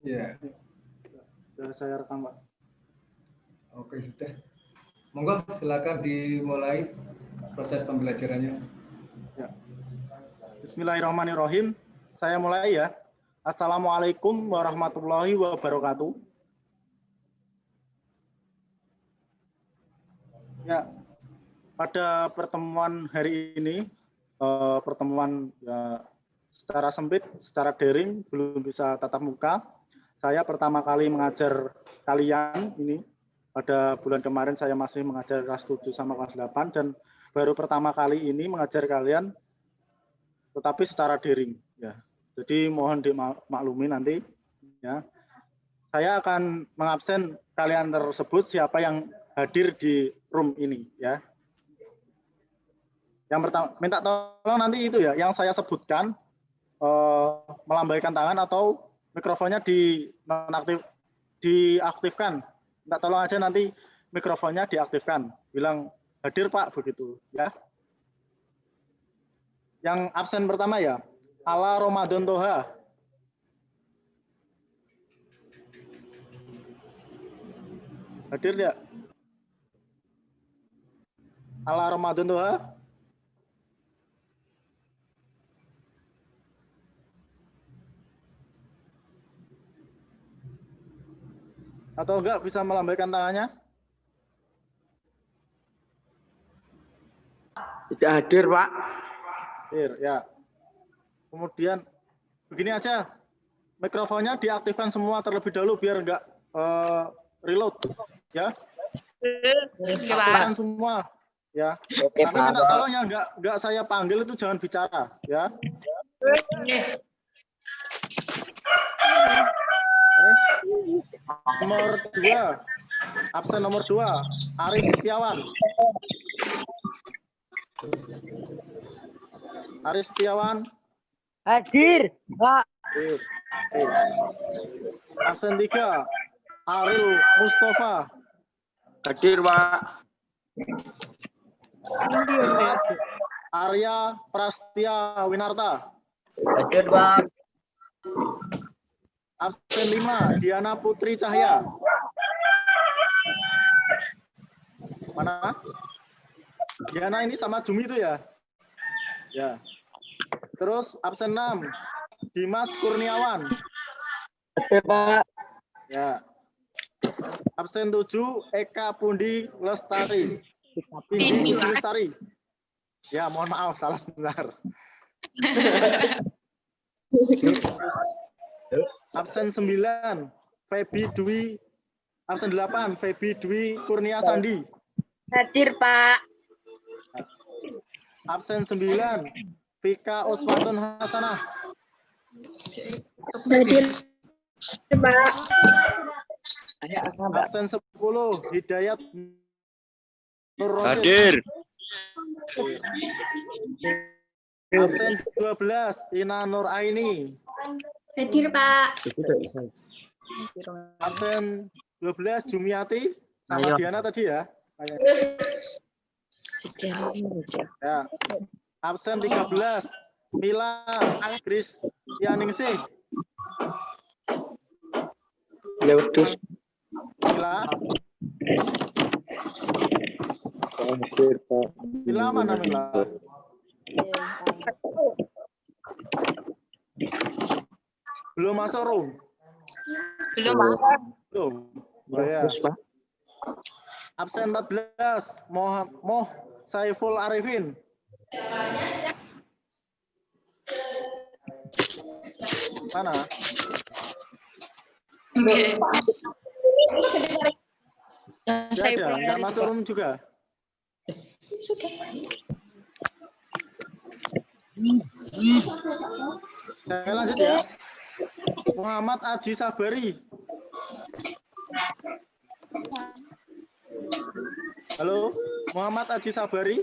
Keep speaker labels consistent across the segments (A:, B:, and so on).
A: Iya.
B: Sudah saya rekam, Pak.
A: Oke, sudah. Monggo silakan dimulai proses pembelajarannya.
B: Ya. Bismillahirrahmanirrahim. Saya mulai ya. Assalamualaikum warahmatullahi wabarakatuh. Ya, pada pertemuan hari ini, pertemuan ya, secara sempit, secara daring, belum bisa tatap muka. Saya pertama kali mengajar kalian ini. Pada bulan kemarin saya masih mengajar kelas 7 sama kelas 8 dan baru pertama kali ini mengajar kalian tetapi secara daring ya. Jadi mohon dimaklumi nanti ya. Saya akan mengabsen kalian tersebut siapa yang hadir di room ini ya. Yang pertama minta tolong nanti itu ya yang saya sebutkan melambaikan tangan atau mikrofonnya diaktifkan. Minta tolong aja nanti mikrofonnya diaktifkan. Bilang hadir Pak begitu ya. Yang absen pertama ya, Ala Ramadan Toha. Hadir ya? Ala Ramadan Toha. Atau enggak bisa melambaikan tangannya?
C: Tidak hadir, Pak.
B: Hadir, ya. Kemudian begini aja, mikrofonnya diaktifkan semua terlebih dahulu biar enggak reload, ya. Aktifkan semua, ya.
C: Oke,
B: Karena minta
C: Pak.
B: tolong ya enggak saya panggil itu jangan bicara, ya. Nomor 2, absen nomor 2, Aris Setiawan. Aris Setiawan.
D: Hadir, Pak.
B: Hadir. Absen 3, Aril Mustafa.
C: Hadir, Pak.
B: 4, Arya Prastia Winarta.
C: Hadir, Pak.
B: Absen 5, Diana Putri Cahya. Mana? Diana ini sama Jumi itu ya? Ya. Terus absen 6, Dimas Kurniawan.
C: Hadir, Pak.
B: Ya. Absen 7, Eka Pundi Lestari. Pundi Lestari. Ya, mohon maaf, salah sebentar. Absen 9, Feby Dwi. Absen 8, Feby Dwi Kurnia Sandi.
D: Hadir, Pak.
B: Absen 9, Vika Uswatun Hasanah.
D: Hadir, Pak.
B: Absen 10, Hidayat Nur Rosid.
C: Hadir.
B: Absen 12, Ina Nur Aini.
D: Hadir, Pak.
B: Absen 12, Jumiati sama Diana tadi ya. Ya. Absen 13, Mila Kristianingsih.
C: Ya, udus.
B: Mila.
C: Hadir, Pak.
B: Mila mana Mila? Belum masuk room.
D: Belum, Pak.
B: Belum. Oh, ya.
C: Udus, Pak.
B: Absen 14, Moh Saiful Arifin. Mana? Tidak ada, nggak masuk room juga. Saya lanjut ya. Muhammad Aji Sabari. Halo, Muhammad Aji Sabari.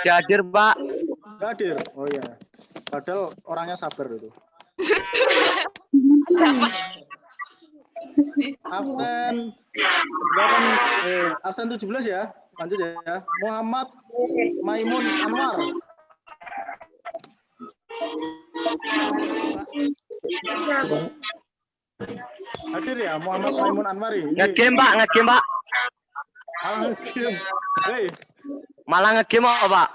C: Tidak hadir, Pak.
B: Nggak hadir. Oh ya. Padahal orangnya sabar itu. Absen 17 ya. lanjut ya. Muhammad Maimun Anwar. Hadir ya Muhammad Maimun Anwar ini.
C: Ngegame Pak, ngegame Pak.
B: Malah game. Hei,
C: Malah ngegame apa Pak?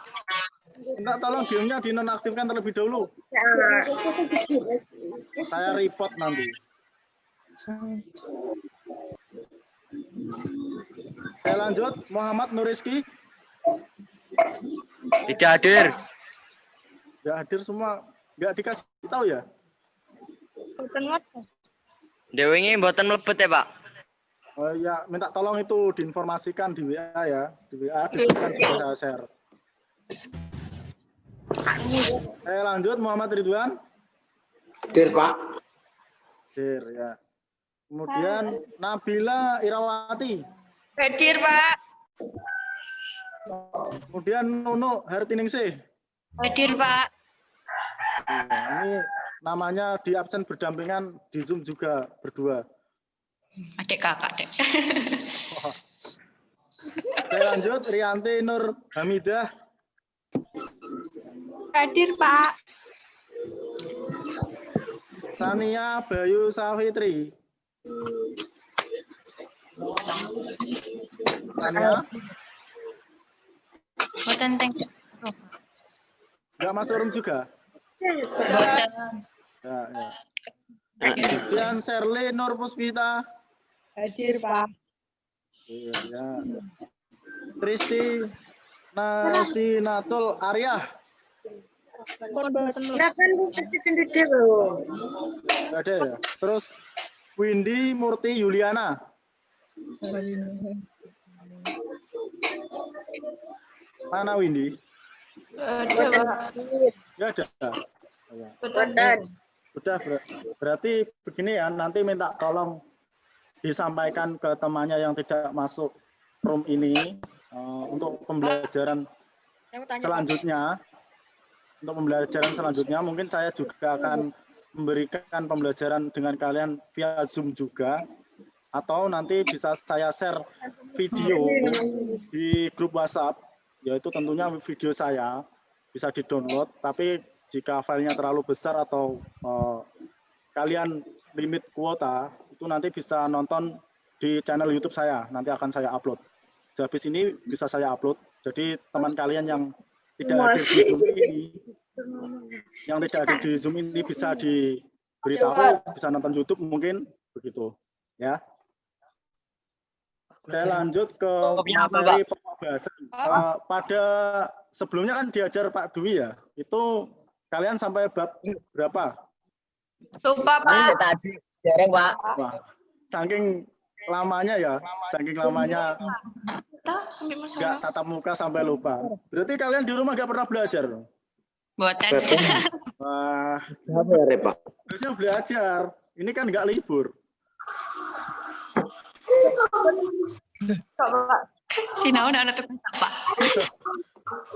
B: minta tolong gamenya dinonaktifkan terlebih dahulu. Saya report nanti. Saya lanjut, Muhammad Nuriski.
C: Tidak hadir.
B: Nggak hadir semua, nggak dikasih tahu ya?
C: Dewi ini mboten mlebet ya Pak.
B: Oh ya, minta tolong itu diinformasikan di WA ya. Di WA kan sudah saya share. Saya lanjut, Muhammad Ridwan.
C: Hadir Pak.
B: Hadir ya. Kemudian Nabila Irawati.
D: Hadir, Pak.
B: Kemudian Nuno Hartiningsih.
D: Hadir, Pak.
B: Nah, ini namanya di absen berdampingan, di Zoom juga berdua.
D: Adik kakak, Dek.
B: Saya lanjut, Rianti Nur Hamidah.
D: Hadir, Pak.
B: Sania Bayu Safitri. Sania,
D: Boten teng.
B: nggak masuk room juga?
D: Boten.
B: Ya, ya. Kemudian Sherly Nur Puspita.
D: Hadir, Pak.
B: Iya, ya. Tristi Nasinatul Arya.
D: Silakan Bu Presiden loh.
B: Nggak ada ya. Terus Windy Murti Yuliana. Mana Windy?
D: Ada, Pak.
B: Nggak ada. Ya.
D: Boten.
B: Sudah berarti begini ya. Nanti minta tolong disampaikan ke temannya yang tidak masuk room ini untuk pembelajaran selanjutnya. Untuk pembelajaran selanjutnya mungkin saya juga akan memberikan pembelajaran dengan kalian via Zoom juga, atau nanti bisa saya share video di grup WhatsApp, yaitu tentunya video saya bisa di-download, tapi jika filenya terlalu besar atau kalian limit kuota, itu nanti bisa nonton di channel YouTube saya, nanti akan saya upload. Habis ini bisa saya upload, jadi teman kalian yang tidak hadir di Zoom ini, bisa diberitahu, bisa nonton YouTube mungkin begitu, ya. Saya lanjut ke materi pokok bahasa. Pada sebelumnya kan diajar Pak Dwi ya, itu kalian sampai bab berapa?
D: Lupa, Pak.
C: Jarang Pak.
B: Wah, saking lamanya ya, nggak tatap muka sampai lupa. Berarti kalian di rumah nggak pernah belajar?
D: Boten.
B: Wah,
C: Pak.
B: harusnya belajar. Ini kan nggak libur.
D: Sinau udah ada tugas, Pak.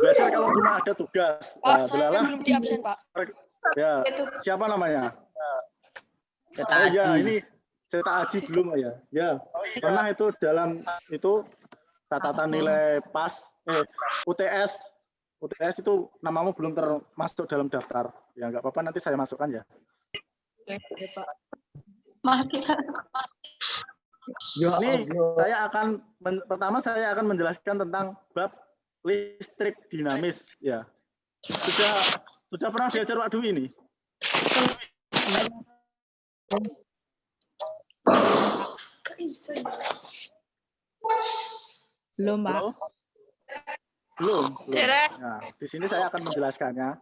B: Belajar kalau cuma ada tugas. Nah,
E: Saya belum di absen, Pak.
B: Ya, siapa namanya?
C: Cetak
B: Ya,
C: Haji.
B: ini cetak Haji belum ya? Ya, pernah itu dalam itu catatan nilai pas UTS. UTS itu namamu belum termasuk dalam daftar. Ya nggak apa-apa, nanti saya masukkan ya. Ini pertama saya akan menjelaskan tentang bab listrik dinamis ya. Sudah pernah diajar Pak Dwi ini?
E: Belum, Pak.
B: Halo? Belum. Nah, di sini saya akan menjelaskannya.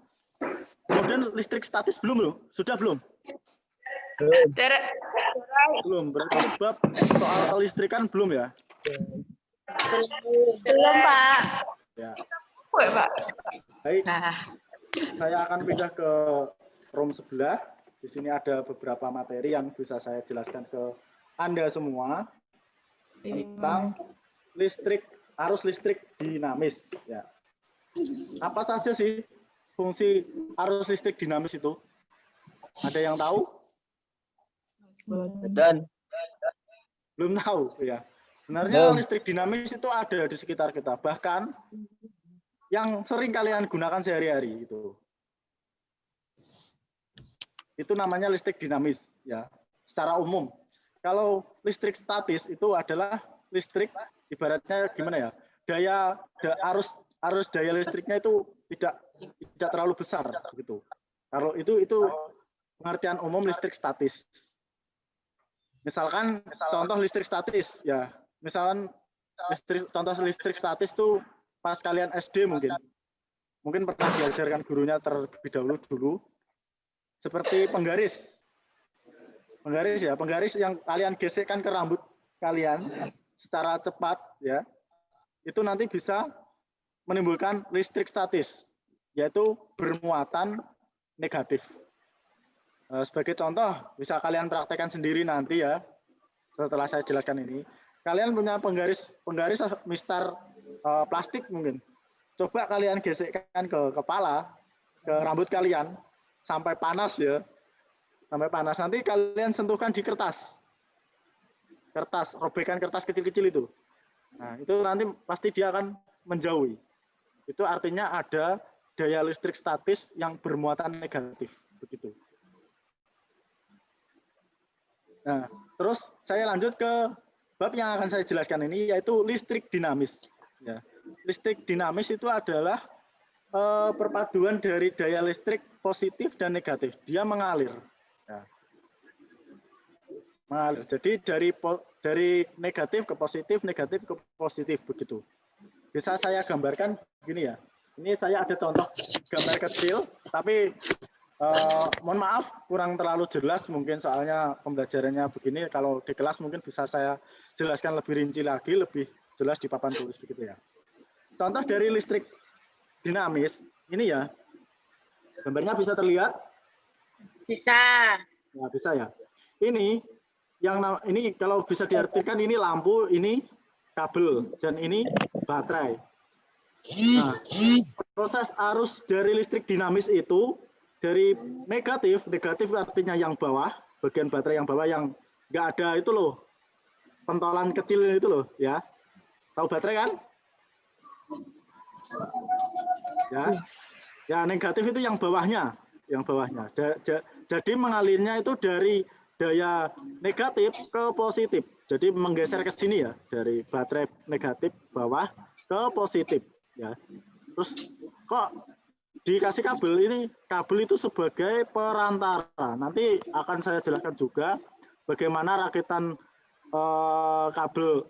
B: Kemudian listrik statis belum loh? Sudah belum? Belum. Berarti bab soal kelistrikan belum ya?
D: Belum, Pak.
B: Ya.
D: Pak.
B: Baik. Saya akan pindah ke room sebelah. Di sini ada beberapa materi yang bisa saya jelaskan ke Anda semua tentang arus listrik dinamis. Ya. Apa saja sih fungsi arus listrik dinamis itu? Ada yang tahu?
C: Dan
B: Belum tahu ya. Sebenarnya listrik dinamis itu ada di sekitar kita, bahkan yang sering kalian gunakan sehari-hari itu. Itu namanya listrik dinamis ya, secara umum. Kalau listrik statis itu adalah listrik ibaratnya gimana ya? Arus daya listriknya itu tidak terlalu besar begitu. Kalau itu pengertian umum listrik statis. Misalkan contoh listrik statis ya. Misalkan contoh listrik statis itu pas kalian SD mungkin pernah diajarkan gurunya terlebih dahulu seperti penggaris yang kalian gesekkan ke rambut kalian secara cepat ya, itu nanti bisa menimbulkan listrik statis, yaitu bermuatan negatif. Sebagai contoh bisa kalian praktekkan sendiri nanti ya, setelah saya jelaskan ini. Kalian punya penggaris mistar plastik mungkin. Coba kalian gesekkan ke kepala, ke rambut kalian sampai panas ya. Sampai panas. Nanti kalian sentuhkan di kertas. Robekan kertas kecil-kecil itu. Nah, itu nanti pasti dia akan menjauhi. Itu artinya ada daya listrik statis yang bermuatan negatif, begitu. Nah, terus saya lanjut ke bab yang akan saya jelaskan ini, yaitu listrik dinamis. Ya. Listrik dinamis itu adalah perpaduan dari daya listrik positif dan negatif. Dia mengalir. Ya. Mengalir. Jadi dari negatif ke positif begitu. Bisa saya gambarkan begini ya. Ini saya ada contoh gambar kecil, tapi mohon maaf kurang terlalu jelas mungkin soalnya pembelajarannya begini. Kalau di kelas mungkin bisa saya jelaskan lebih rinci lagi, lebih jelas di papan tulis begitu ya. Contoh dari listrik dinamis ini ya, gambarnya bisa terlihat?
E: Bisa.
B: Ya, bisa ya. Ini kalau bisa diartikan ini lampu, ini kabel, dan ini baterai. Nah, proses arus dari listrik dinamis itu dari negatif artinya yang bawah, bagian baterai yang bawah yang nggak ada itu loh, pentolan kecil itu loh ya. Tahu baterai kan? Ya negatif itu yang bawahnya. Jadi mengalirnya itu dari daya negatif ke positif. Jadi menggeser ke sini ya, dari baterai negatif bawah ke positif ya. Terus kok dikasih kabel ini? Kabel itu sebagai perantara. Nanti akan saya jelaskan juga bagaimana rakitan kabel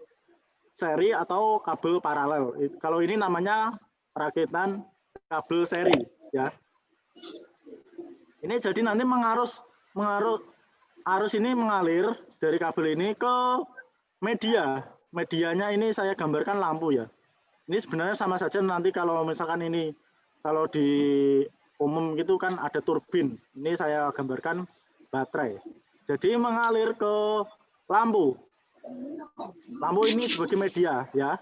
B: seri atau kabel paralel. Kalau ini namanya rakitan kabel seri ya. Ini jadi nanti arus ini mengalir dari kabel ini ke media. Medianya ini saya gambarkan lampu ya. Ini sebenarnya sama saja nanti kalau misalkan ini kalau di umum gitu kan ada turbin. Ini saya gambarkan baterai. Jadi mengalir ke lampu. Lampu ini sebagai media ya.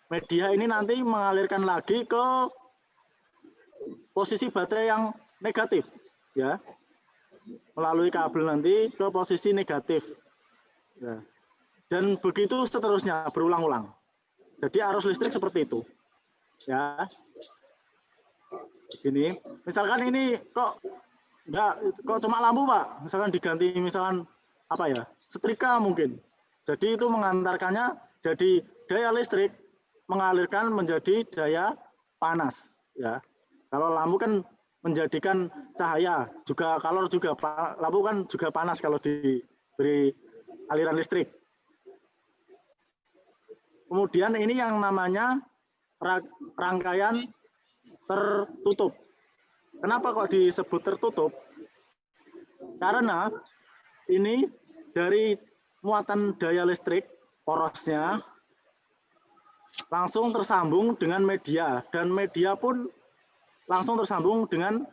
B: Media ini nanti mengalirkan lagi ke posisi baterai yang negatif ya. Melalui kabel nanti ke posisi negatif. Ya. Dan begitu seterusnya berulang-ulang. Jadi arus listrik seperti itu. Ya. Begini, misalkan ini kok cuma lampu, Pak. Misalkan diganti misalkan apa ya? Setrika mungkin. Jadi itu mengantarkannya jadi daya listrik mengalirkan menjadi daya panas ya. Kalau lampu kan menjadikan cahaya, juga kalor juga, lampu kan juga panas kalau diberi aliran listrik. Kemudian ini yang namanya rangkaian tertutup. Kenapa kok disebut tertutup? Karena ini dari muatan daya listrik, porosnya langsung tersambung dengan media, dan media pun langsung tersambung dengan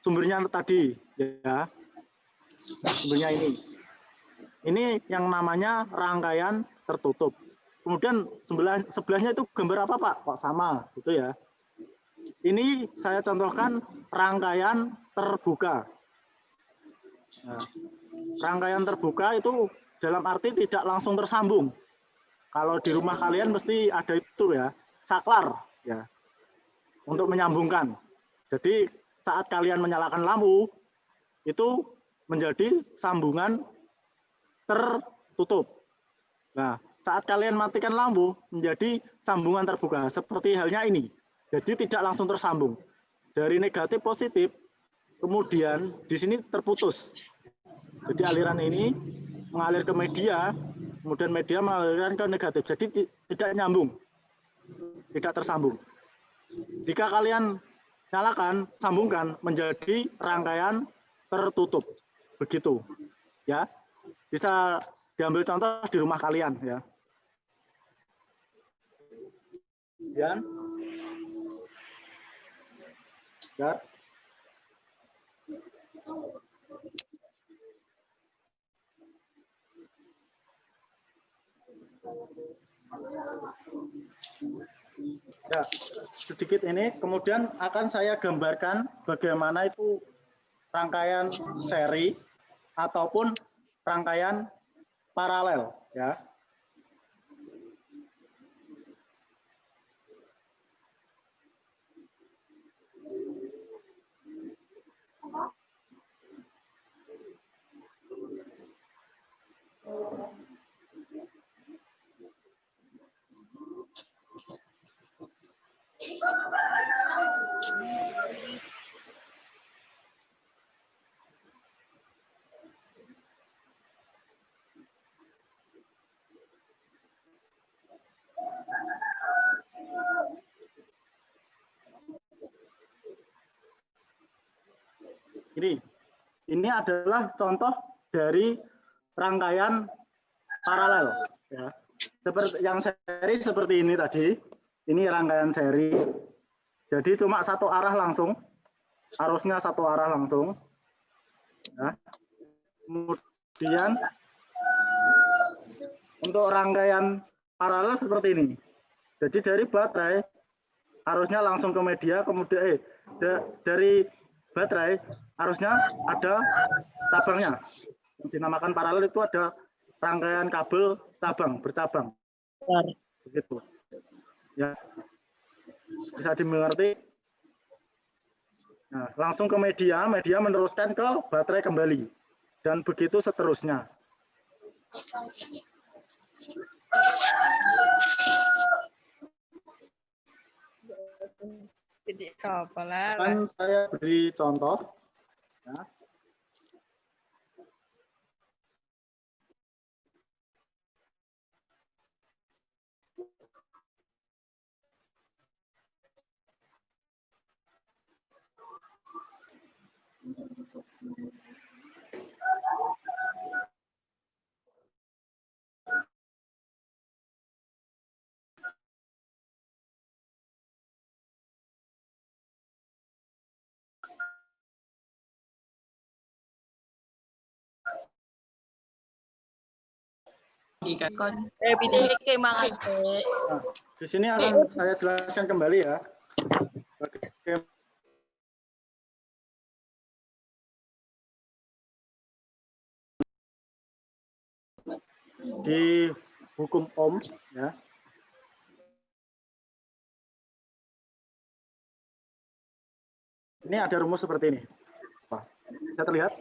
B: sumbernya tadi ya. Sumbernya ini yang namanya rangkaian tertutup. Kemudian sebelahnya itu gambar apa, Pak? Kok sama gitu ya. Ini saya contohkan rangkaian terbuka. Nah, rangkaian terbuka itu dalam arti tidak langsung tersambung Kalau di rumah kalian mesti ada itu ya, saklar ya, untuk menyambungkan. Jadi saat kalian menyalakan lampu, itu menjadi sambungan tertutup. Nah, saat kalian matikan lampu, menjadi sambungan terbuka, seperti halnya ini. Jadi tidak langsung tersambung. Dari negatif positif, kemudian di sini terputus. Jadi aliran ini mengalir ke media, kemudian media mengalirkan ke negatif. Jadi tidak nyambung, tidak tersambung. Jika kalian nyalakan, sambungkan menjadi rangkaian tertutup. Begitu. Ya. Bisa diambil contoh di rumah kalian ya. Dan ya. Ya, sedikit ini, kemudian akan saya gambarkan bagaimana itu rangkaian seri ataupun rangkaian paralel ya. Ini adalah contoh dari rangkaian paralel ya. Seperti yang seri seperti ini tadi. Ini rangkaian seri. Jadi cuma satu arah langsung. Arusnya satu arah langsung. Ya. Kemudian untuk rangkaian paralel seperti ini. Jadi dari baterai arusnya langsung ke media, kemudian dari baterai arusnya ada cabangnya. Yang dinamakan paralel itu ada rangkaian kabel bercabang. Begitu. Ya. Bisa dimengerti. Nah, langsung ke media meneruskan ke baterai kembali. Dan begitu seterusnya. Akan saya beri contoh. Ya. Nah, di sini akan saya jelaskan kembali ya. Di hukum Ohm ya. Ini ada rumus seperti ini. Bisa terlihat?